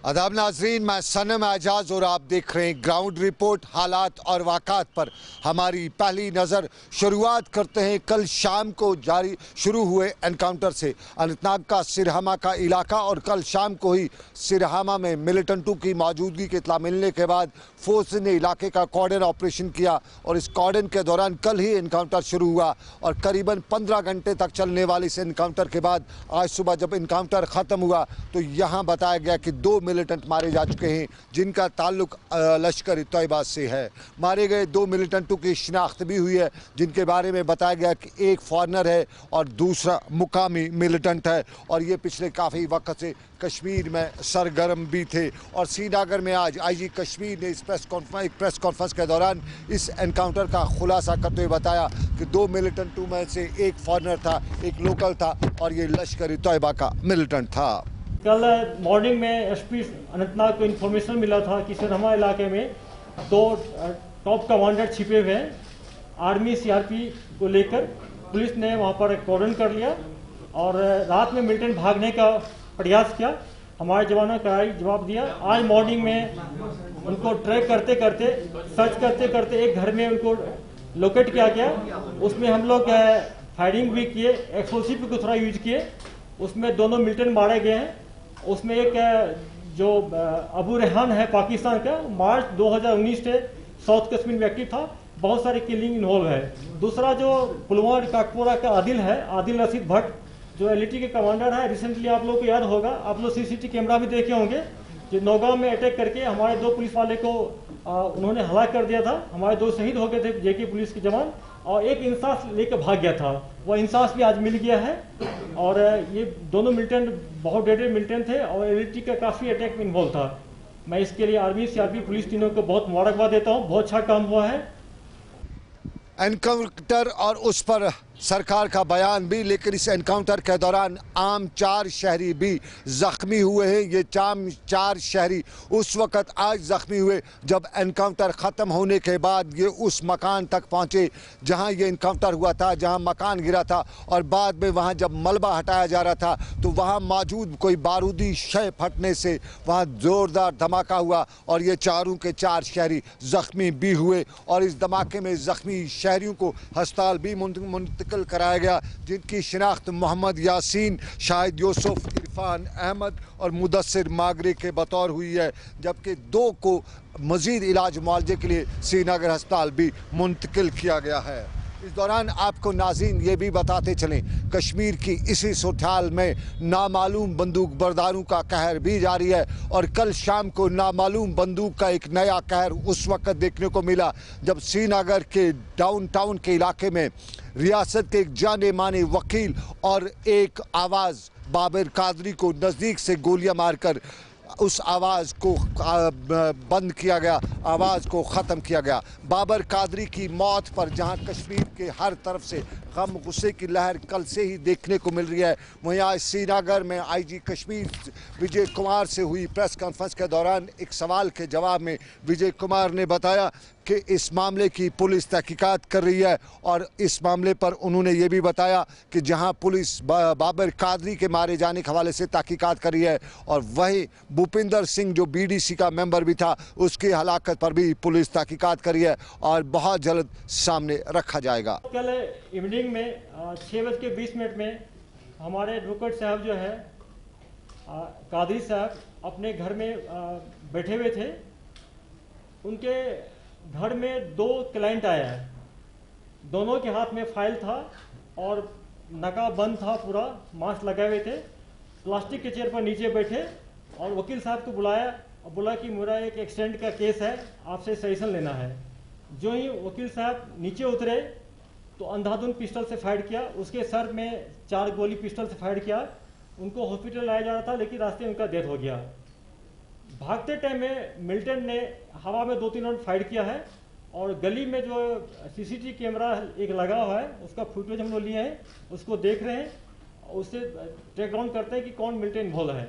आदाब नाजरीन, मैं सनम एजाज और आप देख रहे हैं ग्राउंड रिपोर्ट। हालात और वाक़ात पर हमारी पहली नज़र। शुरुआत करते हैं कल शाम को शुरू हुए एनकाउंटर से। अनंतनाग का सिरहामा का इलाका, और कल शाम को ही सिरहामा में मिलिटेंटों की मौजूदगी की इत्तला मिलने के बाद फोर्स ने इलाके का कॉर्डन ऑपरेशन किया और इस कॉर्डन के दौरान कल ही एनकाउंटर शुरू हुआ और करीबन 15 घंटे तक चलने वाले इस एनकाउंटर के बाद आज सुबह जब एनकाउंटर ख़त्म हुआ तो यहाँ बताया गया कि 2 मिलिटेंट मारे जा चुके हैं जिनका ताल्लुक लश्कर तैयबा से है। मारे गए 2 मिलिटेंटों की शिनाख्त भी हुई है, जिनके बारे में बताया गया कि एक फॉरनर है और दूसरा मुकामी मिलिटेंट है और ये पिछले काफ़ी वक्त से कश्मीर में सरगर्म भी थे। और श्रीनगर में आज आईजी कश्मीर ने इस प्रेस कॉन्फ्रेंस के दौरान इस एनकाउंटर का खुलासा करते हुए बताया कि 2 मिलिटेंटों में से एक फॉरनर था, एक लोकल था और ये लश्कर तैयबा का मिलिटेंट था। कल मॉर्निंग में एसपी अनंतनाग को इन्फॉर्मेशन मिला था कि सिरहामा इलाके में 2 टॉप कमांडर छिपे हुए हैं। आर्मी सीआरपी को लेकर पुलिस ने वहां पर कॉर्डन कर लिया और रात में मिलिटेंट भागने का प्रयास किया। हमारे जवानों का जवाब दिया। आज मॉर्निंग में उनको ट्रैक करते करते, सर्च करते करते एक घर में उनको लोकेट किया गया। उसमें हम लोग फायरिंग भी किए, एक्सप्लोसिव भी थोड़ा यूज किए। उसमें दोनों मिलिटेंट मारे गए हैं। उसमें एक जो अबू रेहान है पाकिस्तान का, मार्च 2019 से साउथ कश्मीर में एक्टिव था, बहुत सारे किलिंग इन्वॉल्व है। दूसरा जो पुलवामा काकपोरा का आदिल है, आदिल रशीद भट्ट, जो एलईटी के कमांडर है। रिसेंटली आप लोगों को याद होगा, आप लोग सीसीटीवी कैमरा भी देखे होंगे, जो नौगांव में अटैक करके हमारे 2 पुलिस वाले को उन्होंने हलाक कर दिया था। हमारे 2 शहीद हो गए थे जेके पुलिस के जवान और एक इंसास लेकर भाग गया था। वो इंसास भी आज मिल गया है और ये दोनों मिलिटेंट बहुत डेडेड मिलिटेंट थे और एलईटी का काफ़ी अटैक में इन्वॉल्व था। मैं इसके लिए आर्मी सीआरपी पुलिस तीनों को बहुत मुबारकबाद देता हूँ। बहुत अच्छा काम हुआ है एनकाउंटर और उस पर सरकार का बयान भी, लेकिन इस एनकाउंटर के दौरान आम 4 शहरी भी ज़ख्मी हुए हैं। ये 4 शहरी उस वक़्त आज ज़ख्मी हुए जब एनकाउंटर ख़त्म होने के बाद ये उस मकान तक पहुँचे जहाँ ये एनकाउंटर हुआ था, जहाँ मकान गिरा था और बाद में वहाँ जब मलबा हटाया जा रहा था तो वहाँ मौजूद कोई बारूदी शय फटने से वहाँ ज़ोरदार धमाका हुआ और ये चारों के 4 शहरी ज़ख्मी भी हुए और इस धमाके में ज़ख्मी शहरियों को अस्पताल भी मुंतकिल कराया गया, जिनकी शिनाख्त मोहम्मद यासीन, शाहिद यूसुफ, इरफान अहमद और मुदस्सिर मागरे के बतौर हुई है, जबकि 2 को मज़ीद इलाज मुआवजे के लिए श्रीनगर अस्पताल भी मुंतकिल किया गया है। इस दौरान आपको नाज़रीन ये भी बताते चलें, कश्मीर की इसी सूरत में नामालूम बंदूक बरदारों का कहर भी जारी है और कल शाम को नामालूम बंदूक का एक नया कहर उस वक्त देखने को मिला जब श्रीनगर के डाउनटाउन के इलाके में रियासत के एक जाने माने वकील और एक आवाज़ बाबर कादरी को नज़दीक से गोलियां मारकर उस आवाज़ को बंद किया गया, आवाज़ को ख़त्म किया गया। बाबर कादरी की मौत पर जहां कश्मीर के हर तरफ से गम गुस्से की लहर कल से ही देखने को मिल रही है, वहीं आज श्रीनगर में आईजी कश्मीर विजय कुमार से हुई प्रेस कॉन्फ्रेंस के दौरान एक सवाल के जवाब में विजय कुमार ने बताया कि इस मामले की पुलिस तहकीकात कर रही है और इस मामले पर उन्होंने ये भी बताया कि जहां पुलिस बाबर कादरी के मारे जाने के हवाले से तहकीकात कर रही है और वहीं भूपिंदर सिंह जो बीडीसी का मेंबर भी था उसकी हलाकत पर भी पुलिस तहकीकात कर रही है और बहुत जल्द सामने रखा जाएगा। कल इवनिंग में 6:20 में हमारे एडवोकेट साहब जो है कादरी साहब अपने घर में बैठे हुए थे। उनके घर में 2 क्लाइंट आया है, दोनों के हाथ में फाइल था और नकाब बंद था, पूरा मास्क लगाए हुए थे, प्लास्टिक के चेयर पर नीचे बैठे और वकील साहब को बुलाया और बोला कि मेरा एक एक्सीडेंट का केस है, आपसे सजेशन लेना है। जो ही वकील साहब नीचे उतरे तो अंधाधुंध पिस्टल से फायर किया, उसके सर में 4 गोली पिस्टल से फायर किया। उनको हॉस्पिटल लाया जा रहा था लेकिन रास्ते में उनका डेथ हो गया। भागते टाइम में मिलिटेंट ने हवा में 2-3 राउंड फायर किया है और गली में जो सीसीटीवी कैमरा एक लगा हुआ है उसका फुटेज हम लोग लिए हैं, उसको देख रहे हैं, उससे ट्रैक डाउन करते हैं कि कौन मिलिटेंट इन्वॉल्व है।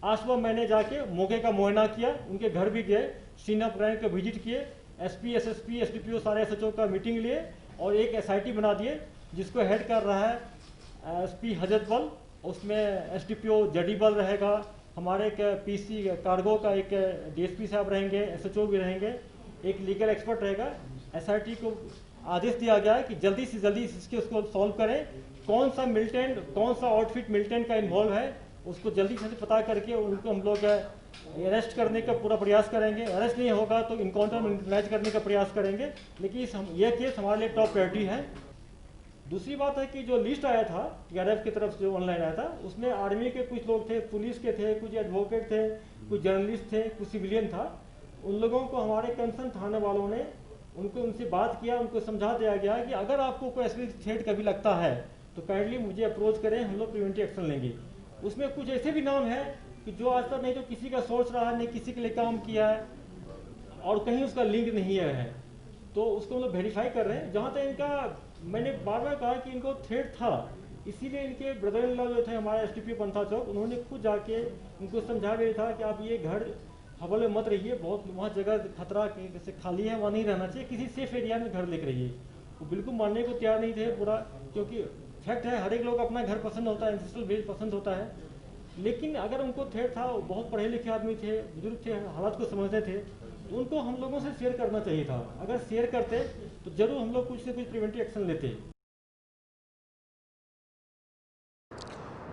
आज सुबह मैंने जाके मौके का मुआयना किया, उनके घर भी गए, सीनियर ब्रांच को विजिट किए, एसपी, एसएसपी, एसडीपीओ सारे एसएचओ का मीटिंग लिए और एक एसआईटी बना दिए जिसको हेड कर रहा है एसपी हजरत बल। उसमें एसडीपीओ जडी बल रहेगा, हमारे एक पीसी कार्गो का एक डीएसपी साहब रहेंगे, एसएचओ भी रहेंगे, एक लीगल एक्सपर्ट रहेगा। एसआरटी को आदेश दिया गया है कि जल्दी से जल्दी इसके उसको सॉल्व करें। कौन सा मिलिटेंट, कौन सा आउटफिट मिलिटेंट का इन्वॉल्व है, उसको जल्दी से पता करके उनको हम लोग अरेस्ट करने का पूरा प्रयास करेंगे। अरेस्ट नहीं होगा तो इनकाउंटर में यूटिलाइज करने का प्रयास करेंगे, लेकिन ये केस हमारे लिए टॉप प्रायोरिटी है। दूसरी बात है कि जो लिस्ट आया था TRF की तरफ से, जो ऑनलाइन आया था, उसमें आर्मी के कुछ लोग थे, पुलिस के थे, कुछ एडवोकेट थे, कुछ जर्नलिस्ट थे, कुछ सिविलियन था। उन लोगों को हमारे कंसर्न थाने वालों ने उनसे बात किया, उनको समझा दिया गया कि अगर आपको कोई ऐसी थ्रेट कभी लगता है तो काइंडली मुझे अप्रोच करें, हम लोग प्रिवेंटिव एक्शन लेंगे। उसमें कुछ ऐसे भी नाम है कि जो आज तक नहीं तो किसी का सोच रहा है, नहीं किसी के लिए काम किया है और कहीं उसका लिंक नहीं है, तो उसको हम लोग वेरीफाई कर रहे हैं। जहाँ तक इनका, मैंने बार बार कहा कि इनको थ्रेट था, इसीलिए इनके ब्रदर इन लॉ जो थे हमारे एसटीपी पंथा चौक, उन्होंने खुद जाके उनको समझा भी था कि आप ये घर हवाले मत रहिए, बहुत वहाँ जगह खतरा जैसे खाली है, वहाँ नहीं रहना चाहिए, किसी सेफ एरिया में घर लेकर रहिए। वो बिल्कुल मानने को तैयार नहीं थे पूरा, क्योंकि फैक्ट है हर एक लोग अपना घर पसंद होता है, एंसेस्ट्रल बेस पसंद होता है। लेकिन अगर उनको थ्रेट था, वो बहुत पढ़े लिखे आदमी थे, बुजुर्ग थे, हालात को समझते थे, तो उनको हम लोगों से शेयर करना चाहिए था। अगर शेयर करते तो जरूर हम लोग कुछ से कुछ प्रिवेंटिव एक्शन लेते।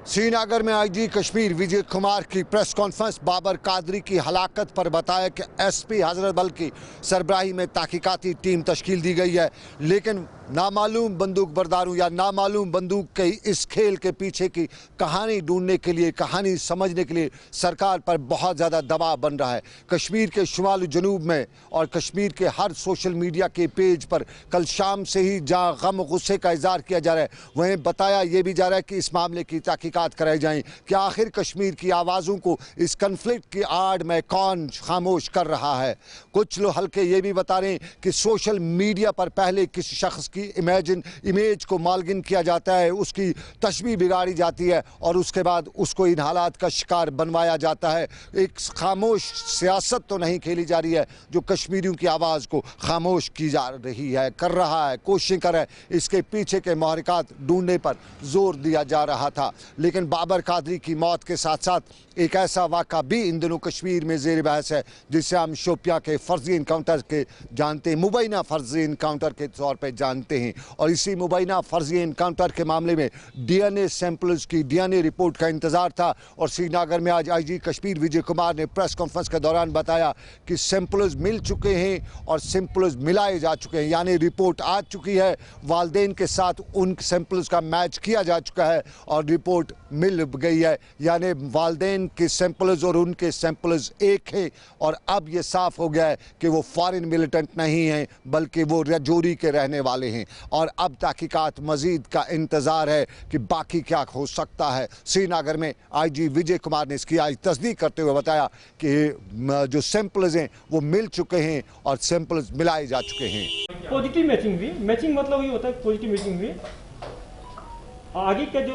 श्रीनगर में आईजी कश्मीर विजय कुमार की प्रेस कॉन्फ्रेंस। बाबर कादरी की हलाकत पर बताया कि एसपी हजरत बल की सरबराही में तहकीकाती टीम तश्कील दी गई है, लेकिन नामालूम बंदूक बरदारों या नामालूम बंदूक के इस खेल के पीछे की कहानी ढूंढने के लिए, कहानी समझने के लिए सरकार पर बहुत ज़्यादा दबाव बन रहा है। कश्मीर के शुमाल जनूब में और कश्मीर के हर सोशल मीडिया के पेज पर कल शाम से ही जहाँ गम गुस्से का इजहार किया जा रहा है, वहीं बताया ये भी जा रहा है कि इस मामले की तहकीकात कराई जाएं कि आखिर कश्मीर की आवाज़ों को इस कन्फ्लिक्ट की आड़ में कौन खामोश कर रहा है। कुछ लोग हल्के ये भी बता रहे हैं कि सोशल मीडिया पर पहले किसी शख्स की इमेज को मालगिन किया जाता है, उसकी तशबीह बिगाड़ी जाती है और उसके बाद उसको इन हालात का शिकार बनवाया जाता है। एक खामोश सियासत तो नहीं खेली जा रही है जो कश्मीरियों की आवाज़ को खामोश की जा रही है, कर रहा है, कोशिश कर रहा है। इसके पीछे के महरिकात ढूंढने पर जोर दिया जा रहा था। लेकिन बाबर कादरी की मौत के साथ साथ एक ऐसा वाक़ा भी इन दिनों कश्मीर में ज़ेर बहस है जिसे हम शोपियां के फर्जी इनकाउंटर के जानते हैं, मुबैना फर्जी इनकाउंटर के तौर पे जानते हैं। और इसी मुबैना फर्जी इनकाउंटर के मामले में DNA सैंपल्स की DNA रिपोर्ट का इंतज़ार था और श्रीनगर में आज आईजी कश्मीर विजय कुमार ने प्रेस कॉन्फ्रेंस के दौरान बताया कि सैंपल्स मिल चुके हैं और सैंपल्स मिलाए जा चुके हैं, यानी रिपोर्ट आ चुकी है, वालदेन के साथ उन सैंपल्स का मैच किया जा चुका है और रिपोर्ट मिल गई है, यानी वालदेन के सैंपल्स और उनके सैंपल्स एक हैं। और अब ये साफ हो गया है कि वो फॉरेन मिलिटेंट नहीं हैं बल्कि वो रजौरी के रहने वाले हैं। और अब तहकीकात मजीद का इंतज़ार है कि बाकी क्या हो सकता है। श्रीनगर में आईजी विजय कुमार ने इसकी आज तस्दीक करते हुए बताया कि जो सैंपल्स हैं वो मिल चुके हैं और सैंपल्स मिलाए जा चुके हैं। पॉजिटिव मैचिंग हुई, मैचिंग मतलब ये होता है पॉजिटिव मैचिंग हुई। आगे का जो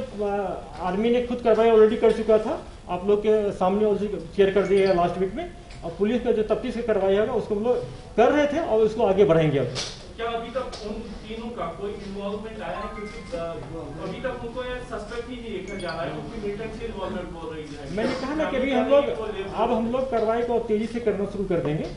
आर्मी ने खुद कार्रवाई ऑलरेडी कर चुका था, आप लोग के सामने ऑलरेडी शेयर कर दिया है लास्ट वीक में, और पुलिस का जो तफ्तीश की कार्रवाई है उसको हम लोग कर रहे थे और उसको आगे बढ़ाएंगे। अब क्या अभी तक उन तीनों का कोई इन्वॉल्वमेंट आया है? क्योंकि अभी तक उनको सस्पेक्ट ही नहीं देखा जा रहा है, क्योंकि मिलिटेंट से इन्वॉल्वमेंट बोल रही है। मैंने कहा ना कि अभी हम लोग कार्रवाई को तेजी से करना शुरू कर देंगे।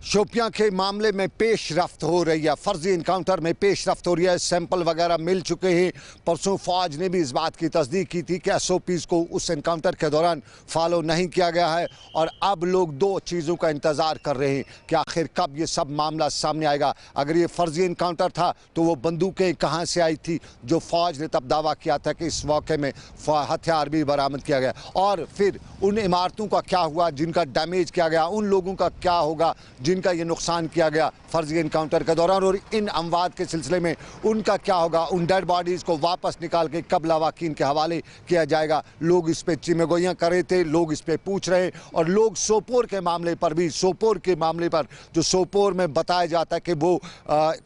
शोपियां के मामले में पेशरफ्त हो रही है, फर्जी इनकाउंटर में पेशरफ्त हो रही है, सैंपल वगैरह मिल चुके हैं। परसों फौज ने भी इस बात की तस्दीक की थी कि SOPs को उस इनकाउंटर के दौरान फॉलो नहीं किया गया है। और अब लोग दो चीज़ों का इंतज़ार कर रहे हैं कि आखिर कब ये सब मामला सामने आएगा। अगर ये फर्जी इनकाउंटर था तो वो बंदूकें कहाँ से आई थी जो फ़ौज ने तब दावा किया था कि इस मौके में हथियार भी बरामद किया गया, और फिर उन इमारतों का क्या हुआ जिनका डैमेज किया गया, उन लोगों का क्या होगा जिनका ये नुकसान किया गया फर्जी इनकाउंटर के दौरान, और इन अमवात के सिलसिले में उनका क्या होगा, उन डेड बॉडीज़ को वापस निकाल के कब लवाकीन के हवाले किया जाएगा। लोग इस पे चिमगोइयाँ कर रहे थे, लोग इस पे पूछ रहे हैं, और लोग सोपोर के मामले पर भी, सोपोर के मामले पर जो सोपोर में बताया जाता है कि वो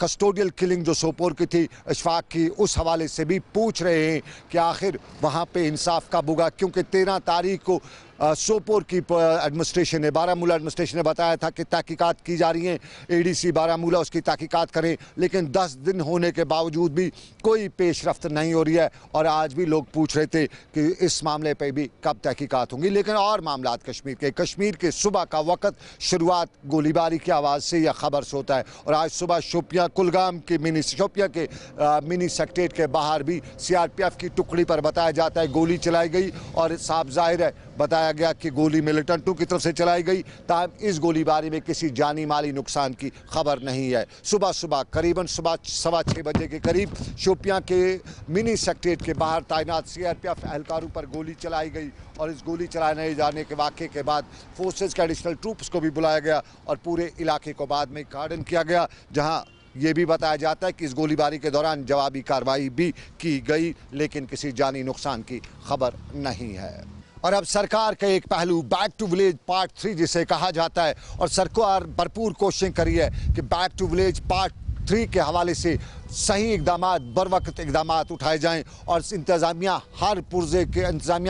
कस्टोडियल किलिंग जो सोपोर की थी अशफाक की, उस हवाले से भी पूछ रहे हैं कि आखिर वहाँ पे इंसाफ कब होगा, क्योंकि 13 तारीख को सोपोर की एडमिनिस्ट्रेशन ने, बारामूला एडमिनिस्ट्रेशन ने बताया था कि तहकीकात की जा रही हैं, एडीसी बारामूला उसकी तहकीकात करें, लेकिन 10 दिन होने के बावजूद भी कोई पेशरफ्त नहीं हो रही है। और आज भी लोग पूछ रहे थे कि इस मामले पे भी कब तहकीकात होंगी। लेकिन और मामलात कश्मीर के सुबह का वक्त शुरुआत गोलीबारी की आवाज़ से या खबर से होता है। और आज सुबह शोपियां कुलगाम के मिनी सेक्रेटेरिएट के बाहर भी सीआरपीएफ की टुकड़ी पर बताया जाता है गोली चलाई गई, और साफ जाहिर है बताया गया कि गोली मिलिटेंटों की तरफ से चलाई गई। ताहम इस गोलीबारी में किसी जानी माली नुकसान की खबर नहीं है। सुबह करीबन 6:15 बजे के करीब शोपियां के मिनी सेक्रेटेरिएट के बाहर तैनात सीआरपीएफ एहलकारों पर गोली चलाई गई, और इस गोली चलाने जाने के वाक़े के बाद फोर्सेस के एडिशनल ट्रूप्स को भी बुलाया गया और पूरे इलाके को बाद में गार्डन किया गया, जहां ये भी बताया जाता है कि इस गोलीबारी के दौरान जवाबी कार्रवाई भी की गई, लेकिन किसी जानी नुकसान की खबर नहीं है। और अब सरकार का एक पहलू बैक टू विलेज पार्ट 3 जिसे कहा जाता है, और सरकार भरपूर कोशिश करी है कि बैक टू विलेज पार्ट 3 के हवाले से सही इकदाम बर वक्त इकदाम उठाए जाएं, और इंतज़ामिया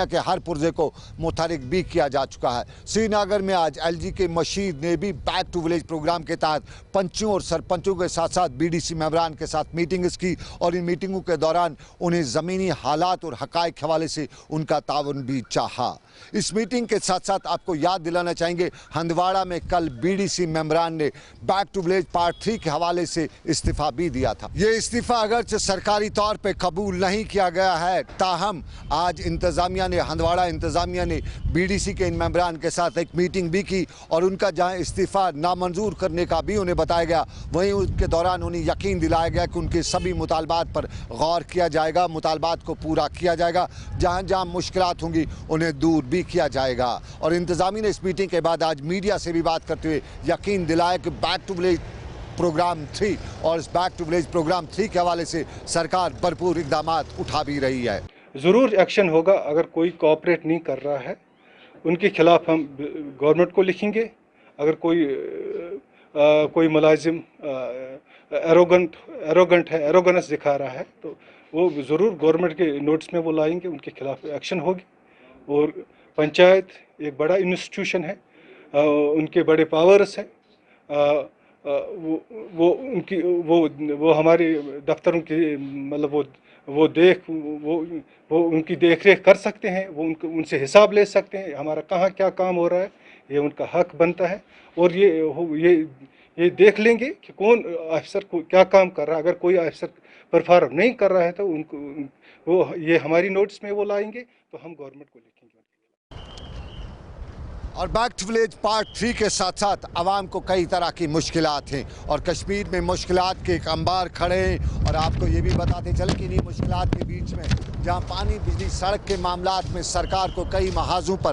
के हर पुर्जे को मुतहरिक भी किया जा चुका है। श्रीनगर में आज LG के मशीद ने भी बैक टू विलेज प्रोग्राम के तहत पंचों और सरपंचों के साथ साथ BDC मेंबरान के साथ मीटिंग्स की, और इन मीटिंगों के दौरान उन्हें ज़मीनी हालात और हक़ाइक़ के हवाले से उनका ताउन भी चाहा। इस मीटिंग के साथ साथ आपको याद दिलाना चाहेंगे, हंदवाड़ा में कल BDC मेंबरान ने बैक टू विलेज पार्ट 3 के हवाले से इस्तीफ़ा भी दिया था। ये इस्तीफ़ा अगरचे सरकारी तौर पे कबूल नहीं किया गया है, ताहम आज हंदवाड़ा इंतज़ामिया ने BDC के इन मेंबरान के साथ एक मीटिंग भी की, और उनका जहां इस्तीफ़ा नामंजूर करने का भी उन्हें बताया गया, वहीं उसके दौरान उन्हें यकीन दिलाया गया कि उनके सभी मुतालबात पर गौर किया जाएगा, मुतालबात को पूरा किया जाएगा, जहाँ जहाँ मुश्किलात होंगी उन्हें दूर भी किया जाएगा। और इंतज़ामिया ने इस मीटिंग के बाद आज मीडिया से भी बात करते हुए यकीन दिलाया कि बैक टू विलेज प्रोग्राम 3 और इस बैक टू विलेज प्रोग्राम 3 के हवाले से सरकार भरपूर इकदाम उठा भी रही है। ज़रूर एक्शन होगा। अगर कोई कोऑपरेट नहीं कर रहा है उनके खिलाफ हम गवर्नमेंट को लिखेंगे। अगर कोई मुलाजिम एरोगेंट है, एरोगेंस दिखा रहा है, तो वो ज़रूर गवर्नमेंट के नोटिस में वो लाएंगे, उनके खिलाफ एक्शन होगी। और पंचायत एक बड़ा इंस्टीट्यूशन है, उनके बड़े पावर्स हैं, वो हमारे दफ्तरों की मतलब वो उनकी देख रेख कर सकते हैं, वो उनसे हिसाब ले सकते हैं, हमारा कहाँ क्या काम हो रहा है, ये उनका हक बनता है। और ये देख लेंगे कि कौन अफसर को क्या काम कर रहा है। अगर कोई अफसर परफॉर्म नहीं कर रहा है तो वो ये हमारी नोटिस में वो लाएंगे, तो हम गवर्नमेंट को लिखेंगे। और बैक टू विलेज पार्ट 3 के साथ साथ आवाम को कई तरह की मुश्किलात हैं, और कश्मीर में मुश्किलात के एक अंबार खड़े हैं। और आपको ये भी बताते चले कि इन्हीं मुश्किलात के बीच में जहां पानी, बिजली, सड़क के मामलात में सरकार को कई महाजों पर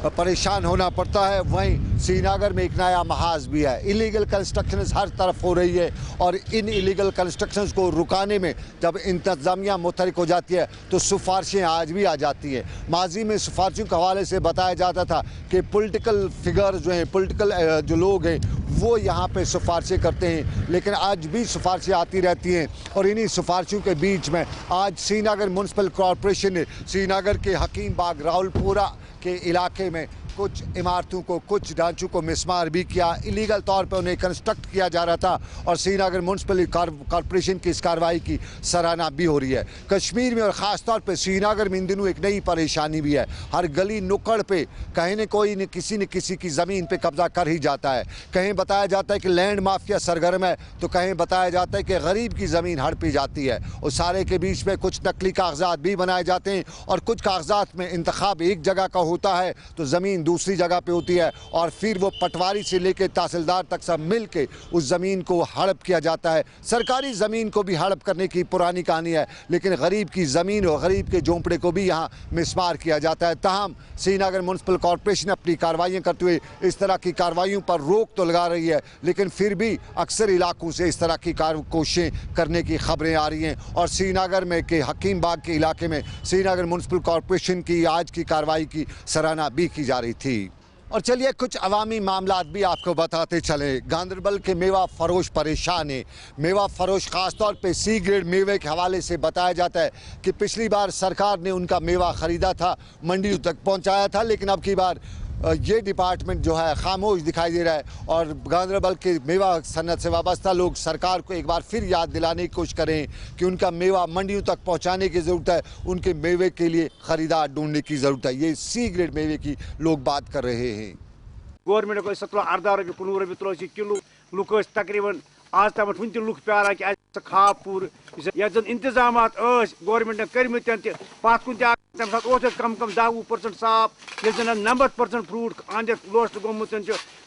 परेशान होना पड़ता है, वहीं श्रीनगर में एक नया महाज भी है। इलीगल कंस्ट्रक्शन हर तरफ हो रही है, और इन इलीगल कंस्ट्रक्शन को रुकाने में जब इंतज़ामिया मुतहरिक हो जाती है तो सिफारिशें आज भी आ जाती हैं। माजी में सिफारिशों के हवाले से बताया जाता था कि पॉलिटिकल फिगर जो हैं, पॉलिटिकल जो लोग हैं, वो यहाँ पे सिफारिशें करते हैं, लेकिन आज भी सिफारिशें आती रहती हैं। और इन्हीं सिफारिशों के बीच में आज श्रीनगर म्यूनसिपल कॉरपोरेशन ने श्रीनगर के हकीम बाग, रावलपुरा के इलाके में कुछ इमारतों को, कुछ ढांचों को मिसमार भी किया, इलीगल तौर पर उन्हें कंस्ट्रक्ट किया जा रहा था। और श्रीनगर म्यूनसिपल कॉरपोरेशन की इस कार्रवाई की सराहना भी हो रही है। कश्मीर में और ख़ास तौर पर श्रीनगर में इन दिनों एक नई परेशानी भी है। हर गली नुक्कड़ पे कहीं न कोई न किसी की ज़मीन पे कब्जा कर ही जाता है। कहीं बताया जाता है कि लैंड माफिया सरगर्म है, तो कहीं बताया जाता है कि गरीब की ज़मीन हड़पी जाती है। और सारे के बीच में कुछ नकली कागजात भी बनाए जाते हैं, और कुछ कागजात में इंतखाब एक जगह का होता है तो ज़मीन दूसरी जगह पे होती है, और फिर वो पटवारी से लेकर तहसीलदार तक सब मिल के उस ज़मीन को हड़प किया जाता है। सरकारी ज़मीन को भी हड़प करने की पुरानी कहानी है, लेकिन गरीब की ज़मीन और गरीब के झोंपड़े को भी यहाँ मिसमार किया जाता है। ताहम श्रीनगर म्यूनसिपल कॉरपोरेशन अपनी कार्रवाइयाँ करते हुए इस तरह की कार्रवाइयों पर रोक तो लगा रही है, लेकिन फिर भी अक्सर इलाकों से इस तरह की कोशिशें करने की खबरें आ रही हैं। और श्रीनगर में के हकीम बाग के इलाके में श्रीनगर म्यूनसिपल कॉरपोरेशन की आज की कार्रवाई की सराहना भी की जा रही थी। और चलिए कुछ अवामी मामलात भी आपको बताते चले। गांदरबल के मेवा फरोश परेशान है। मेवा फरोश खासतौर पे सी ग्रेड मेवे के हवाले से बताया जाता है कि पिछली बार सरकार ने उनका मेवा ख़रीदा था, मंडियों तक पहुंचाया था, लेकिन अब की बार ये डिपार्टमेंट जो है खामोश दिखाई दे रहा है। और गांदरबल के मेवा सन्नत से वाबस्ता लोग सरकार को एक बार फिर याद दिलाने की कोशिश करें कि उनका मेवा मंडियों तक पहुंचाने की ज़रूरत है, उनके मेवे के लिए ख़रीदार ढूंढने की ज़रूरत है। ये सी ग्रेड मेवे की लोग बात कर रहे हैं। गवर्नमेंट को 17-18 रुपये 15 रुपये त्रो किलो लुक तकरीबन आज तम वन लुक प्यारा कि खाब पूर जन इंतजाम गवर्नमेंट कर्म पत कुन तम सात कम कम 10-20% साफ ये 90% फ्रूट अंदर लोस्ट गोमुत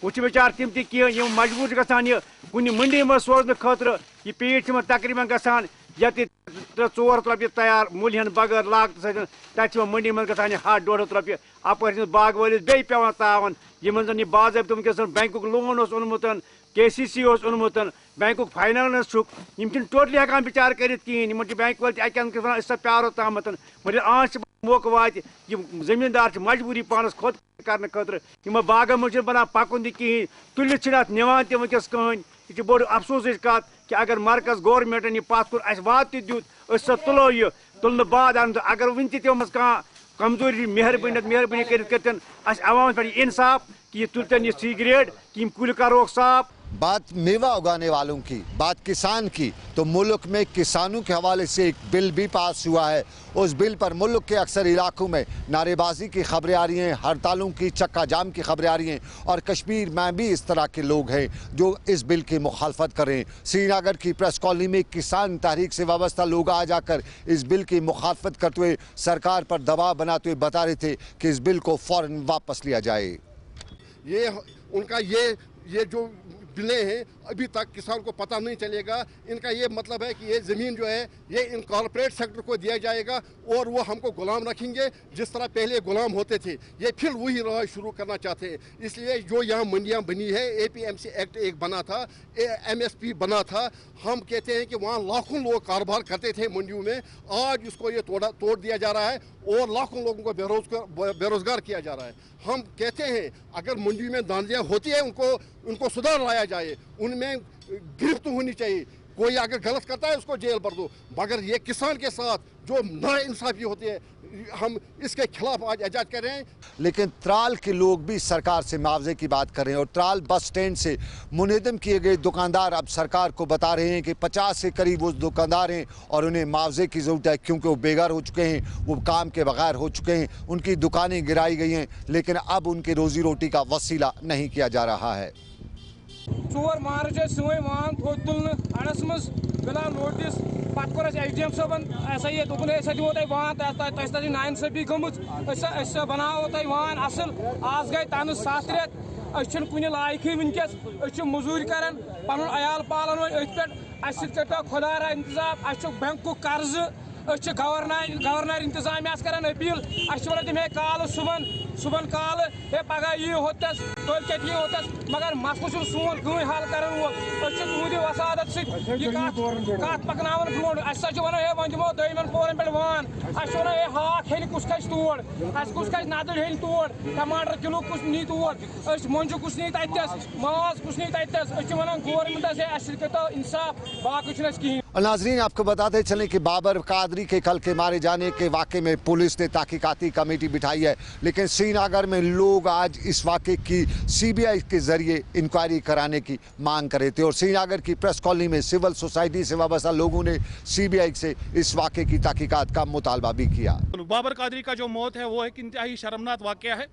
वो बेचार तम तह मजबूर गसान कुन मंडी में सोजन खतर यह पेट तकरीबन गसान ये 300 रुपये तैयार मूल्य बगैर लागत तक मंडी में गसान 100-150 रुपये अपर बाग वालिस बे पे तावन यमन जन बाज़ाब्त वनकस बैंक लोन ओनमुत KCC ओनमुत बैंक फाइनेंस टोटली हेकान बिचार कर कहें बैंक वाल अत प्यारो तम मगर आज मौक वात जमींदार मजबूरी पानस खुद कर खतर बागन मज बना पकुन कहें तुलित निवान तक वनकस कहन यह बोड़ अफसोस कत कि अगर मरकज गवर्नमेंटन यह पत कोर वात दुत तुलो यह तुलने बाद अगर वन तम कमजोरी मेहरबानी कर अवाम पे इंसाफ कि यह तुलतन यह सी ग्रेड कि कुल करोक साफ। बात मेवा उगाने वालों की, बात किसान की, तो मुल्क में किसानों के हवाले से एक बिल भी पास हुआ है। उस बिल पर मुल्क के अक्सर इलाकों में नारेबाजी की खबरें आ रही हैं, हड़तालों की, चक्का जाम की खबरें आ रही हैं, और कश्मीर में भी इस तरह के लोग हैं जो इस बिल की मुखालफत करें। श्रीनगर की प्रेस कॉलोनी में किसान तहरीक से वाबस्ता लोग आ जाकर इस बिल की मुखालफत करते हुए सरकार पर दबाव बनाते हुए बता रहे थे कि इस बिल को फ़ौरन वापस लिया जाए। ये उनका ये जो बिलें हैं अभी तक किसान को पता नहीं चलेगा। इनका ये मतलब है कि ये ज़मीन जो है ये इन कॉर्पोरेट सेक्टर को दिया जाएगा और वो हमको गुलाम रखेंगे जिस तरह पहले गुलाम होते थे। ये फिर वही राह शुरू करना चाहते हैं। इसलिए जो यहाँ मंडियाँ बनी है, APMC एक्ट एक बना था, MSP बना था, हम कहते हैं कि वहाँ लाखों लोग कारोबार करते थे मंडियों में, आज इसको ये तोड़ दिया जा रहा है और लाखों लोगों को बेरोजगार किया जा रहा है। हम कहते हैं अगर मंडी में धांधलियाँ होती है उनको सुधार लाया जाए, उनमें गिरफ्त होनी चाहिए। कोई अगर गलत करता है उसको जेल भर दो, मगर ये किसान के साथ जो नाइंसाफी होती है हम इसके खिलाफ आज एहतजाज कर रहे हैं। लेकिन त्राल के लोग भी सरकार से मुआवजे की बात कर रहे हैं और त्राल बस स्टैंड से मुनहदम किए गए दुकानदार अब सरकार को बता रहे हैं कि 50 के करीब वो दुकानदार हैं और उन्हें मुआवजे की ज़रूरत है क्योंकि वो बेघर हो चुके हैं, वो काम के बगैर हो चुके हैं, उनकी दुकानें गिराई गई हैं, लेकिन अब उनकी रोजी रोटी का वसीला नहीं किया जा रहा है। 4 मार्च वान थो तुल अड़स मज मिला नोटिस पे कोर SDM सबन ये दोपन दिवो तुम वान तह नाइंसाफी गमुत बनावो तुम वान असल आज गई तन 7 रेत कुन लायक वनकस मजूरी कर पन अयाल पालन पे कर खुदा इंतजाम बैंक कर्ज गवर्नर इंतजामिया कर अपील तम काल सुबह काल हे पगह यी होतस कल कत यी होतस मगर मसलो सोन कहीं हल कर तुंद वसादत कत पकन ब्रो वन हे वो दिमो दमन पोरन पे वान वन हे हाक हेन कुछ खस तोड़ कुछ खस नदल हेन तोड़ टमाटर किलो कुछ नी तोड़ मंजू कुछ नी तस माज कुछ नी तस वन गवर्नमेंटस करो इंसाफ बाकी कहीं। नाजरीन आपको बताते चलें कि बाबर कादरी के कल के मारे जाने के वाक़े में पुलिस ने तहकीकाती कमेटी बिठाई है, लेकिन श्रीनगर में लोग आज इस वाक़े की CBI के ज़रिए इंक्वायरी कराने की मांग कर रहे थे और श्रीनगर की प्रेस कॉलोनी में सिविल सोसाइटी से वाबस्ता लोगों ने CBI से इस वाक़े की तहकीकात का मुतालबा भी किया। बाबर कादरी का जो मौत है वो एक इंतहाई शर्मनाक वाक़या है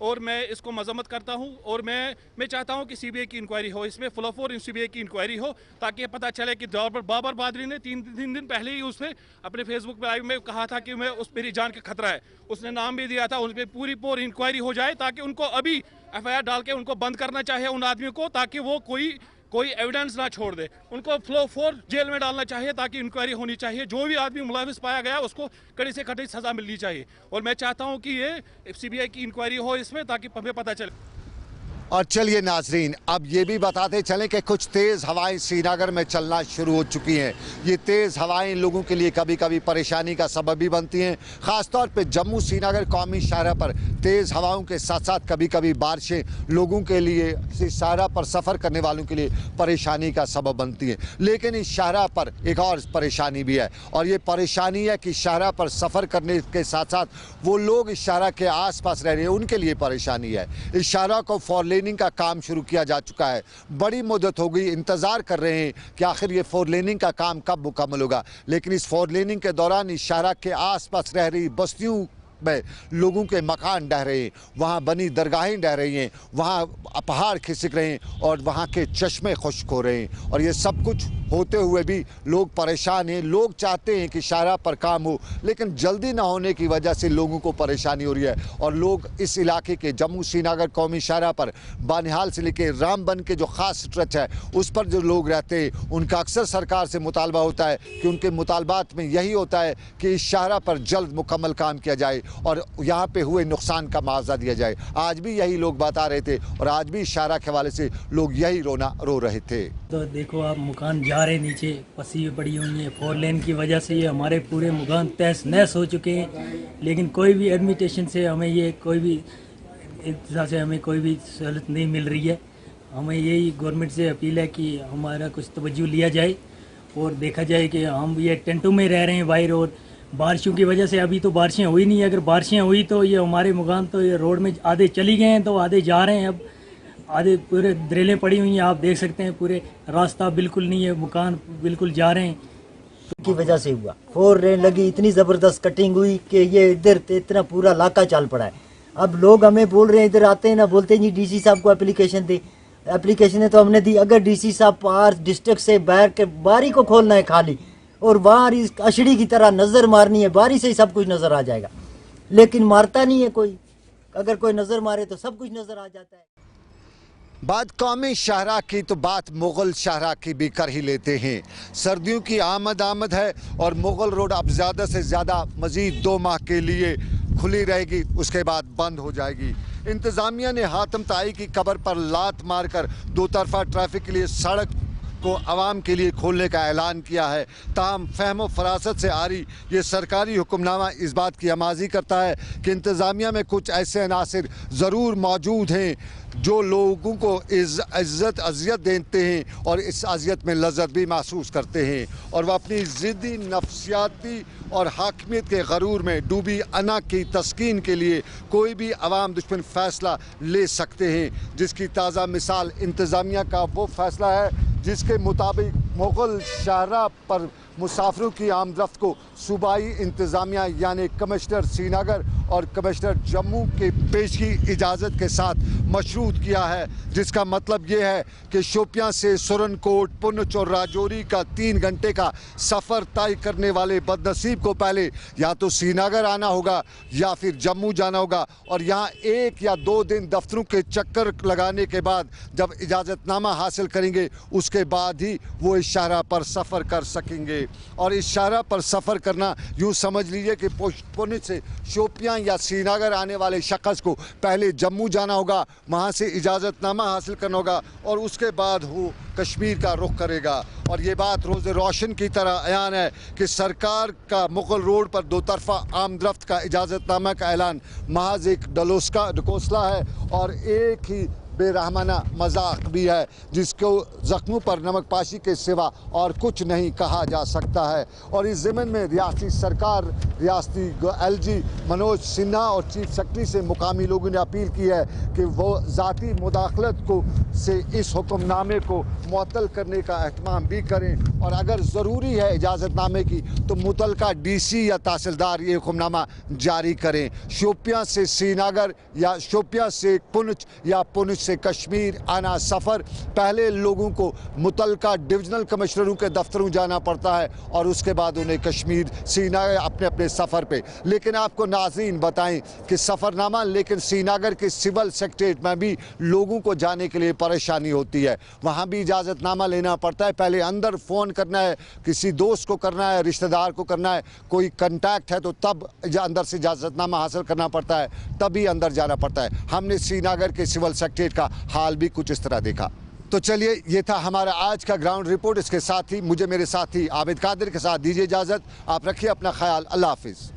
और मैं इसको मजम्मत करता हूं और मैं चाहता हूं कि CBI की इंक्वायरी हो, इसमें फुल ऑफ CBI की इंक्वायरी हो ताकि पता चले कि बाबर कादरी ने 3 दिन पहले ही उसने अपने फेसबुक लाइव में कहा था कि मैं उस मेरी जान का खतरा है, उसने नाम भी दिया था, उस पर पूरी इंक्वायरी हो जाए ताकि उनको अभी FIR डाल के उनको बंद करना चाहिए उन आदमियों को ताकि वो कोई एविडेंस ना छोड़ दे, उनको फ्लो 4 जेल में डालना चाहिए ताकि इंक्वायरी होनी चाहिए। जो भी आदमी मुलविस पाया गया उसको कड़ी से कड़ी सज़ा मिलनी चाहिए और मैं चाहता हूं कि ये CBI की इंक्वायरी हो इसमें ताकि हमें पता चले। और चलिए नाजरीन, अब ये भी बताते चलें कि कुछ तेज़ हवाएं श्रीनगर में चलना शुरू हो चुकी हैं। ये तेज़ हवाएं लोगों के लिए कभी कभी परेशानी का सबब भी बनती हैं। ख़ासतौर पे जम्मू श्रीनगर कौमी शाहरा पर तेज़ हवाओं के साथ साथ कभी कभी बारिशें लोगों के लिए, इस शाहरा पर सफ़र करने वालों के लिए परेशानी का सबब बनती हैं। लेकिन इस शाहरा पर एक और परेशानी भी है, और ये परेशानी है कि शाहरा पर सफ़र करने के साथ साथ वो लोग इस शाहरा के आस पास रह रहे हैं, उनके लिए परेशानी है। इस शाहरा को फोर लेनिंग का काम शुरू किया जा चुका है। बड़ी मुद्दत हो गई, इंतज़ार कर रहे हैं कि आखिर ये फोर लेनिंग का काम कब मुकम्मल होगा। लेकिन इस फोर लेनिंग के दौरान इस शाहरा के आसपास रह रही बस्तियों में लोगों के मकान ढह रहे हैं, वहाँ बनी दरगाहें ढह रही हैं, वहाँ पहाड़ खिसक रहे हैं और वहाँ के चश्मे खुश्क हो रहे हैं। और ये सब कुछ होते हुए भी लोग परेशान हैं। लोग चाहते हैं कि शाहरा पर काम हो, लेकिन जल्दी ना होने की वजह से लोगों को परेशानी हो रही है। और लोग इस इलाके के जम्मू श्रीनगर कौमी शाहरा पर बानिहाल से लेकर रामबन के जो ख़ास स्ट्रेच है उस पर जो लोग रहते हैं, उनका अक्सर सरकार से मुतालबा होता है कि उनके मुतालबात में यही होता है कि इस शाहरा पर जल्द मुकम्मल काम किया जाए और यहाँ पे हुए नुकसान का मुआवजा दिया जाए। आज भी यही लोग बता रहे थे और आज भी शाहरा के हवाले से लोग यही रो रहे थे। तो देखो आप, मकान जा रहे नीचे, पसी पड़ी हुई है। फोर लेन की वजह से ये हमारे पूरे मकान तहस नहस हो चुके हैं। लेकिन कोई भी एडमिनिस्ट्रेशन से हमें ये कोई भी इंतज़ार से हमें कोई भी सहूलत नहीं मिल रही है। हमें यही गवर्नमेंट से अपील है कि हमारा कुछ तवज्जो लिया जाए और देखा जाए कि हम ये टेंटों में रह रहे हैं बाहर, और बारिशों की वजह से अभी तो बारिशें हुई नहीं है। अगर बारिशें हुई तो ये हमारे मकान तो ये रोड में आधे चली गए हैं, तो आधे जा रहे हैं। अब आधे पूरे दरेलें पड़ी हुई हैं, आप देख सकते हैं। पूरे रास्ता बिल्कुल नहीं है, मकान बिल्कुल जा रहे हैं। की वजह से हुआ, फोर लेन लगी, इतनी ज़बरदस्त कटिंग हुई कि ये इधर इतना पूरा इलाका चल पड़ा है। अब लोग हमें बोल रहे हैं, इधर आते हैं ना, बोलते हैं जी डीसी साहब को एप्लीकेशन दे। एप्लीकेशन तो हमने दी, अगर डीसी साहब पार डिस्ट्रिक्ट से बाहर के बारी को खोलना है खाली, और बाहर इस अशड़ी की तरह नज़र मारनी है, बारी से ही सब कुछ नज़र आ जाएगा। लेकिन मारता नहीं है कोई, अगर कोई नज़र मारे तो सब कुछ नज़र आ जाता है। बात कौमी शाहरा की तो बात मुग़ल शाहरा की भी कर ही लेते हैं। सर्दियों की आमद है और मुग़ल रोड अब ज़्यादा से ज़्यादा मज़ीद 2 माह के लिए खुली रहेगी, उसके बाद बंद हो जाएगी। इंतज़ामिया ने हातम ताई की कब्र पर लात मारकर दो तरफा ट्रैफिक के लिए सड़क को आवाम के लिए खोलने का ऐलान किया है। ताहम फहम फरासत से आ रही ये सरकारी हुक्मनामा इस बात की अमाज़ी करता है कि इंतज़ामिया में कुछ ऐसे अनासिर ज़रूर मौजूद हैं जो लोगों को इज़्ज़त अज़ियत देते हैं और इस अज़ियत में लज़्ज़त भी महसूस करते हैं, और वह अपनी ज़िद्दी नफ्सियाती और हाकिमियत के गरूर में डूबी अना की तस्कीन के लिए कोई भी अवाम दुश्मन फ़ैसला ले सकते हैं। जिसकी ताज़ा मिसाल इंतज़ामिया का वो फ़ैसला है जिसके मुताबिक मुग़ल शाहरा पर मुसाफिरों की आमदरफ्त को सूबाई इंतज़ामिया यानी कमिश्नर श्रीनगर और कमिश्नर जम्मू के पेशगी इजाज़त के साथ मशरूत किया है। जिसका मतलब ये है कि शोपियां से सुरनकोट, पुंछ और राजौरी का 3 घंटे का सफ़र तय करने वाले बदनसीब को पहले या तो श्रीनगर आना होगा या फिर जम्मू जाना होगा, और यहाँ 1 या 2 दिन दफ्तरों के चक्कर लगाने के बाद जब इजाज़तनामा हासिल करेंगे उसके बाद ही वो इस शाहरा पर सफ़र कर सकेंगे। और इस शाहरा पर सफ़र करना यूँ समझ लीजिए कि पुंछ से शोपियां या श्रीनगर आने वाले शख्स को पहले जम्मू जाना होगा, वहाँ से इजाज़तनामा हासिल करना होगा और उसके बाद वो कश्मीर का रुख करेगा। और ये बात रोज़ रोशन की तरह अयान है कि सरकार का मुग़ल रोड पर 2 तरफ़ा आमदरफ्त का इजाज़तनामा का ऐलान महज एक ढकोसला है और एक ही बेरहमाना मजाक भी है जिसको ज़ख्मों पर नमक पाशी के सिवा और कुछ नहीं कहा जा सकता है। और इस ज़िमन में रियासती सरकार, रियासती LG मनोज सिन्हा और चीफ सेक्रेटरी से मुकामी लोगों ने अपील की है कि वो ज़ाती मुदाखलत को से इस हुक्मनामे को मुअत्तल करने का एहतमाम भी करें, और अगर ज़रूरी है इजाज़तनामे की तो मुतलका DC या तहसीलदार ये हुक्मनामा जारी करें। शोपियां से श्रीनगर या शोपियां से पुंछ या पुंछ से कश्मीर आना सफ़र पहले लोगों को मुतलका डिविजनल कमिश्नरों के दफ्तरों जाना पड़ता है और उसके बाद उन्हें कश्मीर श्रीनगर अपने अपने सफ़र पे। लेकिन आपको नाज़रीन बताएं कि सफ़रनामा लेकिन श्रीनगर के सिविल सेक्रेटरीट में भी लोगों को जाने के लिए परेशानी होती है, वहाँ भी इजाज़तनामा लेना पड़ता है। पहले अंदर फ़ोन करना है, किसी दोस्त को करना है, रिश्तेदार को करना है, कोई कंटैक्ट है तो तब अंदर से इजाज़तनामा हासिल करना पड़ता है, तभी अंदर जाना पड़ता है। हमने श्रीनगर के सिविल सेक्रेटरीट का हाल भी कुछ इस तरह देखा। तो चलिए, ये था हमारा आज का ग्राउंड रिपोर्ट। इसके साथ ही मुझे मेरे साथी आबिद कादिर के साथ दीजिए इजाज़त। आप रखिए अपना ख्याल। अल्लाह हाफिज़।